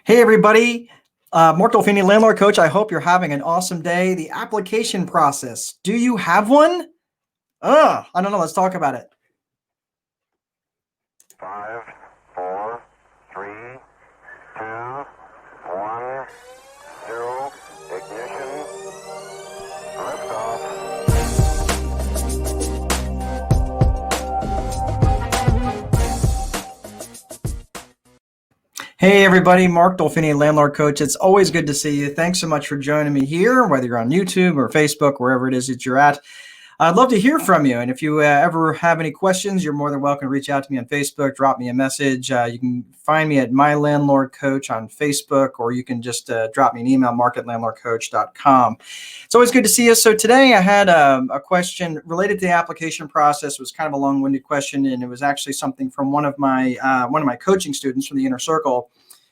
Hey, everybody. Mark Dolfini, Landlord Coach. I hope you're having an awesome day. The application process. Do you have one? I don't know. Let's talk about it. 5, 4, 3, 2, 1, 0, ignition, liftoff. Hey, everybody. Mark Dolfini, Landlord Coach. It's always good to see you. Thanks so much for joining me here, whether you're on YouTube or Facebook, wherever it is that you're at. I'd love to hear from you. And if you ever have any questions, you're more than welcome to reach out to me on Facebook, drop me a message. You can find me at My Landlord Coach on Facebook, or you can just drop me an email, mark@landlordcoach.com. It's always good to see you. So today I had a question related to the application process. It was kind of a long-winded question, and it was actually something from one of my coaching students from the inner circle.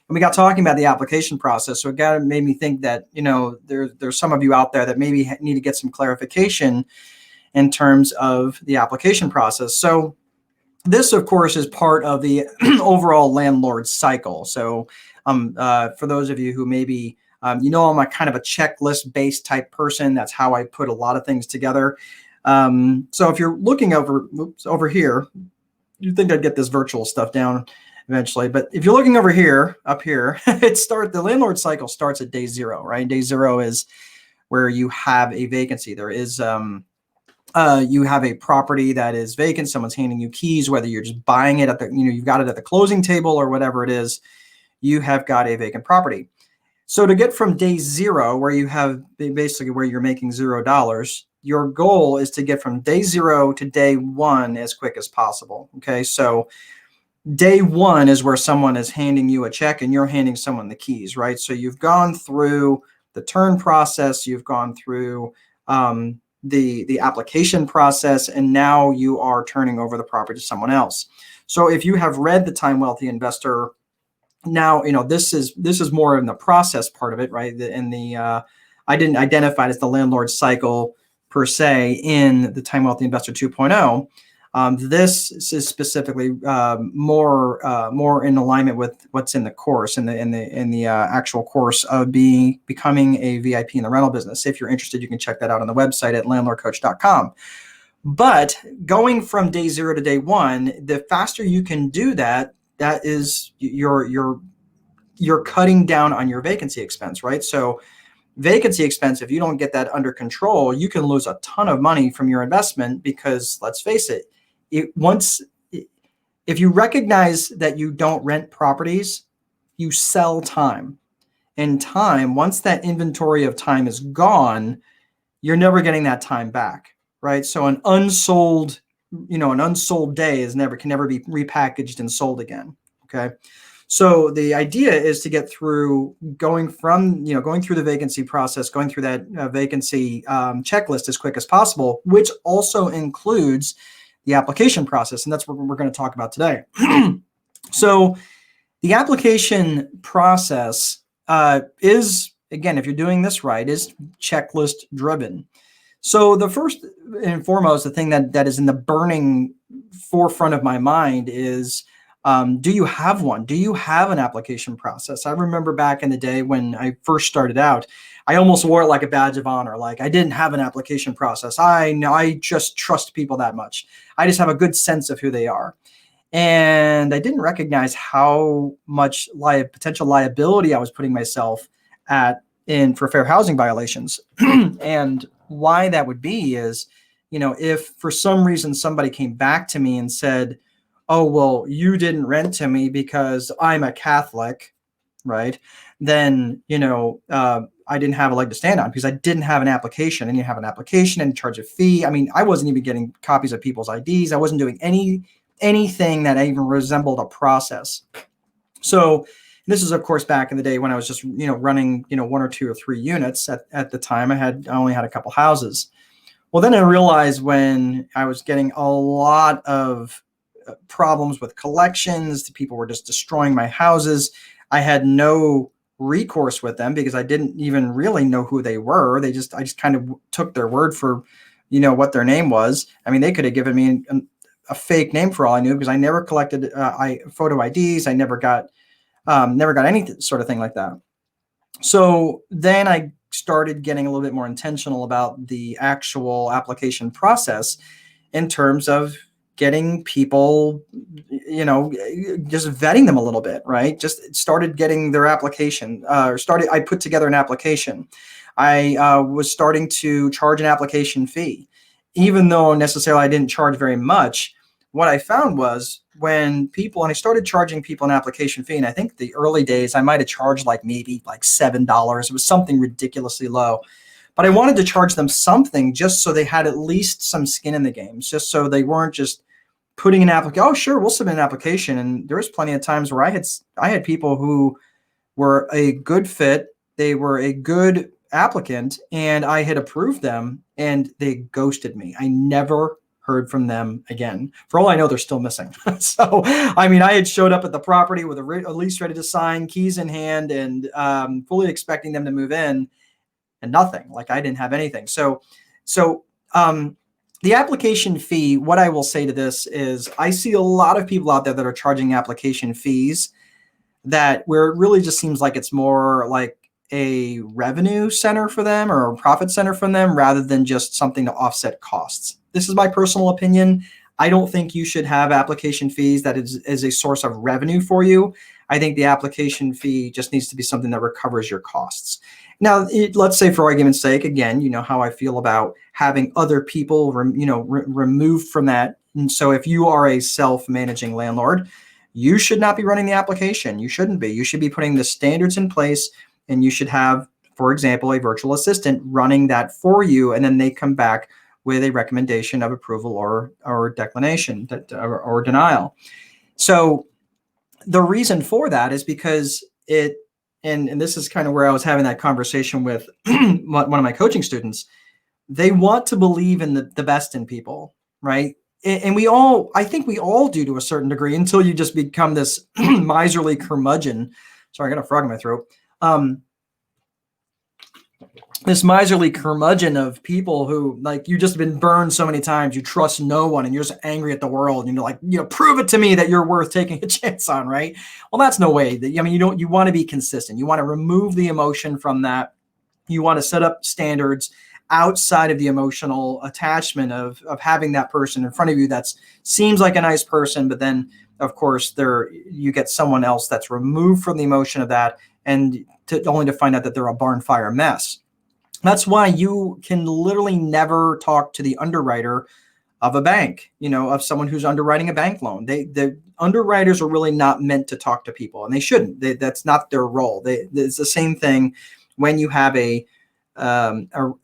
And we got talking about the application process. So it made me think that, there's some of you out there that maybe need to get some clarification in terms of the application process. So this, of course, is part of the overall landlord cycle. So for those of you who maybe, I'm a kind of a checklist-based type person. That's how I put a lot of things together. So if you're looking over here, you'd think I'd get this virtual stuff down eventually. But if you're looking over here, up here, the landlord cycle starts at day 0, right? Day 0 is where you have a vacancy. There is you have a property that is vacant. Someone's handing you keys, whether you're just buying it you've got it at the closing table or whatever it is, you have got a vacant property. So to get from day 0, where you have basically where you're making $0, your goal is to get from day 0 to day 1 as quick as possible. Okay. So day 1 is where someone is handing you a check and you're handing someone the keys, right? So you've gone through the turn process, you've gone through, the application process, and now you are turning over the property to someone else. So if you have read the Time Wealthy Investor, now this is more in the process part of it, right? I didn't identify it as the landlord cycle per se in the Time Wealthy Investor 2.0. This is specifically more in alignment with what's in the course, in the actual course of becoming a VIP in the rental business. If you're interested, you can check that out on the website at landlordcoach.com. But going from day 0 to day 1, the faster you can do that is you're cutting down on your vacancy expense, right? So vacancy expense, if you don't get that under control, you can lose a ton of money from your investment, because let's face it, if you recognize that you don't rent properties, you sell time. And time, once that inventory of time is gone, you're never getting that time back, right? So an unsold day can never be repackaged and sold again. Okay. So the idea is to get through going through the vacancy process, going through that vacancy checklist as quick as possible, which also includes the application process. And that's what we're going to talk about today. So the application process is, again, if you're doing this right, is checklist driven. So the first and foremost, the thing that is in the burning forefront of my mind is, do you have one? Do you have an application process? I remember back in the day when I first started out, I almost wore it like a badge of honor. Like, I didn't have an application process. I just trust people that much. I just have a good sense of who they are. And I didn't recognize how much potential liability I was putting myself in for fair housing violations. And why that would be is, if for some reason somebody came back to me and said, oh, well, you didn't rent to me because I'm a Catholic, right? Then, I didn't have a leg to stand on, because I didn't have an application. And you have an application and charge a fee. I mean, I wasn't even getting copies of people's IDs. I wasn't doing anything that even resembled a process. So this is, of course, back in the day when I was just, running, 1 or 2 or 3 units at the time. I only had a couple houses. Well, then I realized when I was getting a lot of problems with collections, people were just destroying my houses. I had no recourse with them because I didn't even really know who they were. I just kind of took their word for, what their name was. I mean, they could have given me a fake name for all I knew, because I never collected photo IDs. I never got Never got any sort of thing like that. So then I started getting a little bit more intentional about the actual application process in terms of getting people, just vetting them a little bit, right? Just started getting their application, I put together an application. I was starting to charge an application fee, even though necessarily I didn't charge very much. What I found was when people, and I started charging people an application fee, and I think the early days I might have charged maybe $7. It was something ridiculously low. But I wanted to charge them something just so they had at least some skin in the game, just so they weren't just putting an application. Oh, sure, we'll submit an application. And there was plenty of times where I had people who were a good fit. They were a good applicant, and I had approved them, and they ghosted me. I never heard from them again. For all I know, they're still missing. So, I mean, I had showed up at the property with a lease ready to sign, keys in hand, and fully expecting them to move in, and nothing. I didn't have anything. So the application fee, what I will say to this is I see a lot of people out there that are charging application fees where it really just seems like it's more like a revenue center for them or a profit center from them rather than just something to offset costs. This is my personal opinion. I don't think you should have application fees that is a source of revenue for you. I think the application fee just needs to be something that recovers your costs. Now, let's say for argument's sake, again, you know how I feel about having other people, removed from that. And so if you are a self-managing landlord, you should not be running the application. You shouldn't be. You should be putting the standards in place, and you should have, for example, a virtual assistant running that for you, and then they come back with a recommendation of approval or declination or denial. So the reason for that is because and this is kind of where I was having that conversation with one of my coaching students. They want to believe in the best in people, right? And I think we all do to a certain degree until you just become this miserly curmudgeon. Sorry, I got a frog in my throat. This miserly curmudgeon of people who, you just been burned so many times, you trust no one, and you're just angry at the world, and you're prove it to me that you're worth taking a chance on, right? Well, that's no way. You want to be consistent. You want to remove the emotion from that. You want to set up standards outside of the emotional attachment of having that person in front of you that seems like a nice person, but then, of course, you get someone else that's removed from the emotion of that, and only to find out that they're a barn fire mess. That's why you can literally never talk to the underwriter of a bank, of someone who's underwriting a bank loan. The underwriters are really not meant to talk to people, and they shouldn't. That's not their role. It's the same thing when you have a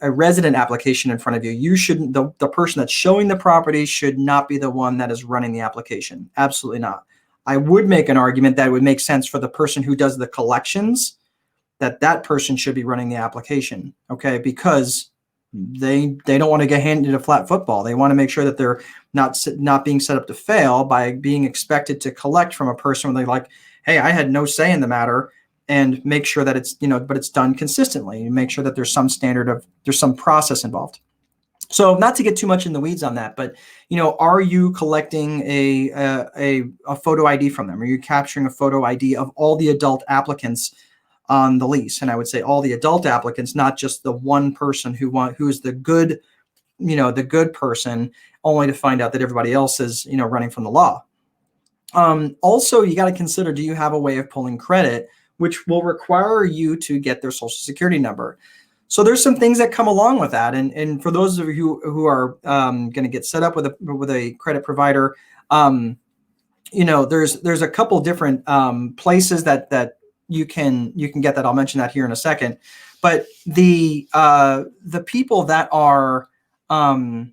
resident application in front of you. You shouldn't. The person that's showing the property should not be the one that is running the application. Absolutely not. I would make an argument that it would make sense for the person who does the collections, that person should be running the application, okay? Because they don't want to get handed a flat football. They want to make sure that they're not being set up to fail by being expected to collect from a person where they're like, hey, I had no say in the matter, and make sure that it's, but it's done consistently. You make sure that there's some there's some process involved. So not to get too much in the weeds on that, but are you collecting a photo ID from them? Are you capturing a photo ID of all the adult applicants on the lease? And I would say all the adult applicants, not just the one person who is the good, the good person, only to find out that everybody else is, running from the law. Also, you got to consider, do you have a way of pulling credit, which will require you to get their social security number? So there's some things that come along with that. And for those of you who are going to get set up with a credit provider, there's a couple different places that you can get that. I'll mention that here in a second. But the people that are that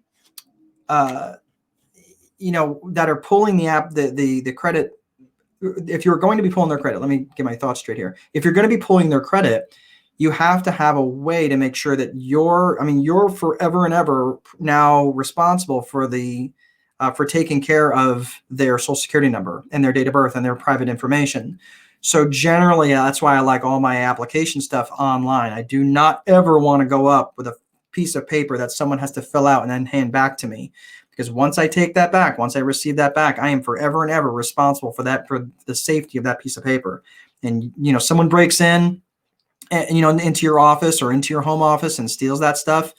are pulling the credit, if you're going to be pulling their credit, let me get my thoughts straight here. If you're going to be pulling their credit, you have to have a way to make sure that you're forever and ever now responsible for for taking care of their social security number and their date of birth and their private information. So generally, that's why I like all my application stuff online. I do not ever want to go up with a piece of paper that someone has to fill out and then hand back to me. Because once I receive that back, I am forever and ever responsible for the safety of that piece of paper. and someone breaks in, into your office or into your home office and steals that stuff,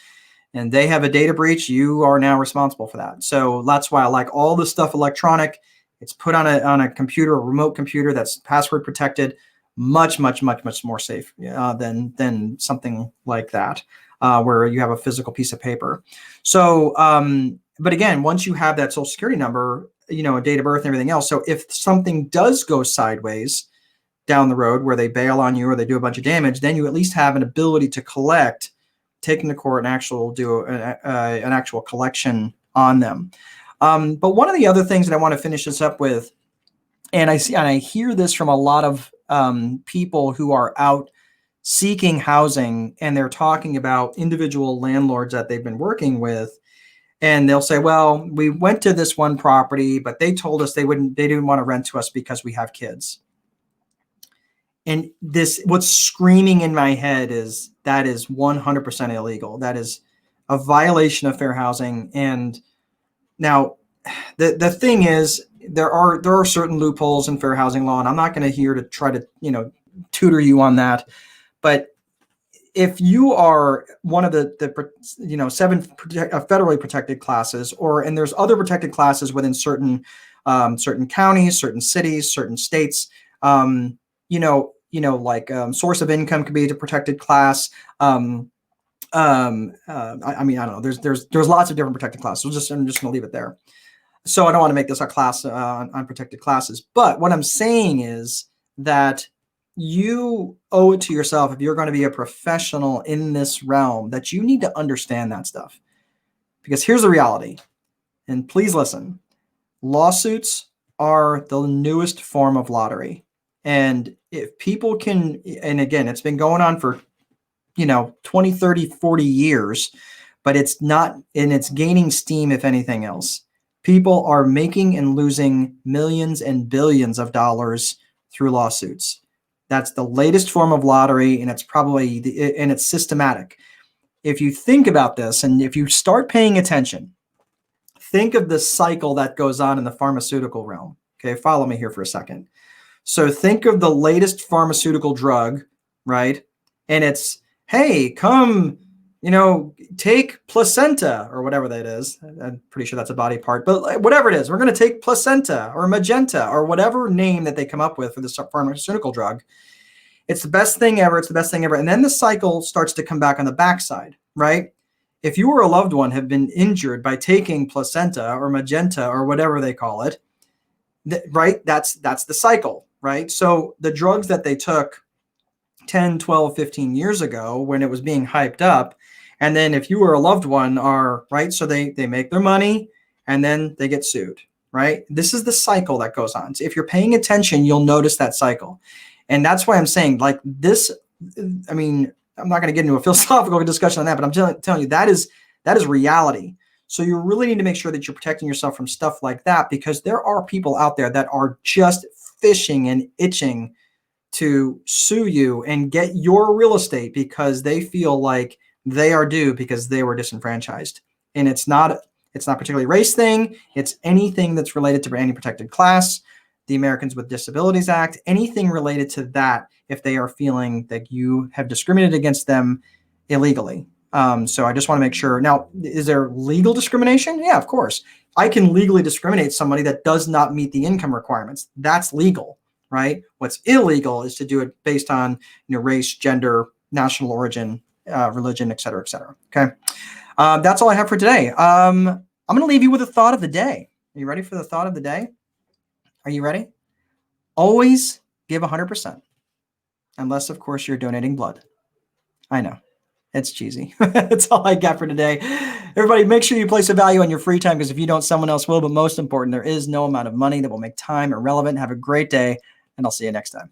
and they have a data breach, you are now responsible for that. So that's why I like all this stuff electronic. It's put on a computer, a remote computer that's password protected, much more safe than something like that, where you have a physical piece of paper. So, but again, once you have that social security number, a date of birth and everything else. So if something does go sideways down the road where they bail on you or they do a bunch of damage, then you at least have an ability to collect, take them to court and do an actual collection on them. But one of the other things that I want to finish this up with, and I hear this from a lot of people who are out seeking housing, and they're talking about individual landlords that they've been working with, and they'll say, well, we went to this one property, but they told us they didn't want to rent to us because we have kids. And what's screaming in my head is that is 100% illegal. That is a violation of fair housing. And now the thing is, there are certain loopholes in fair housing law, and I'm not going to here to try to, tutor you on that. But if you are one of the 7 federally protected classes, and there's other protected classes within certain counties, certain cities, certain states, like source of income could be a protected class. I mean, I don't know. There's lots of different protected classes. I'm just going to leave it there. So I don't want to make this a class on protected classes. But what I'm saying is that you owe it to yourself, if you're going to be a professional in this realm, that you need to understand that stuff. Because here's the reality, and please listen. Lawsuits are the newest form of lottery. And if people can, and again, it's been going on for 20, 30, 40 years, but it's not, and it's gaining steam, if anything else. People are making and losing millions and billions of dollars through lawsuits. That's the latest form of lottery, and it's and it's systematic. If you think about this, and if you start paying attention, think of the cycle that goes on in the pharmaceutical realm. Okay, follow me here for a second. So think of the latest pharmaceutical drug, right? And it's, hey, come, take placenta or whatever that is. I'm pretty sure that's a body part, but whatever it is, we're going to take placenta or magenta or whatever name that they come up with for this pharmaceutical drug. It's the best thing ever. It's the best thing ever. And then the cycle starts to come back on the backside, right? If you or a loved one have been injured by taking placenta or magenta or whatever they call it, right? That's the cycle, right? So the drugs that they took 10, 12, 15 years ago when it was being hyped up, and then if you or a loved one are, right, so they make their money and then they get sued, right? This is the cycle that goes on. So if you're paying attention, you'll notice that cycle. And that's why I'm saying, like, this, I mean, I'm not going to get into a philosophical discussion on that, but I'm telling you, that is reality. So you really need to make sure that you're protecting yourself from stuff like that, because there are people out there that are just fishing and itching to sue you and get your real estate because they feel like they are due because they were disenfranchised. And it's not particularly a race thing. It's anything that's related to any protected class, the Americans with Disabilities Act, anything related to that, if they are feeling that you have discriminated against them illegally. So I just want to make sure. Now, is there legal discrimination? Yeah, of course. I can legally discriminate somebody that does not meet the income requirements. That's legal, right? What's illegal is to do it based on race, gender, national origin, religion, et cetera, et cetera. Okay. That's all I have for today. I'm going to leave you with a thought of the day. Are you ready for the thought of the day? Are you ready? Always give 100%. Unless, of course, you're donating blood. I know. It's cheesy. That's all I got for today. Everybody, make sure you place a value on your free time, because if you don't, someone else will. But most important, there is no amount of money that will make time irrelevant. Have a great day, and I'll see you next time.